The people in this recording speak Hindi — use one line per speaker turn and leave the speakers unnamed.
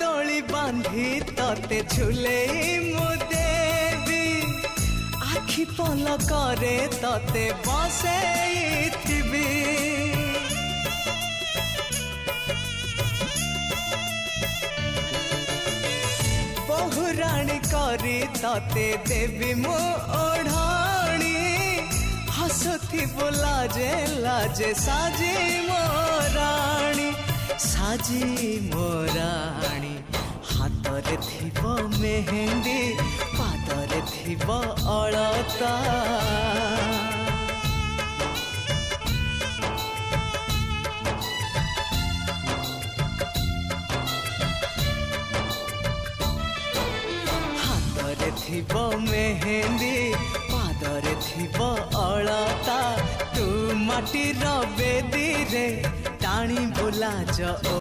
दोली बांधी तते झुले मु देवी आखि पलकरे तते बसैथिबी बहुराणी करी तते देवी मु ओढ़ाणी हसुथिबु लाजे लाजे साजी मोराणी हातरे थिब मेहेंदी पादरे थिब अलता हातरे थिब मेहेंदी पादरे थिब अलता तू माटीर बेदी रे टाणी बुलाज।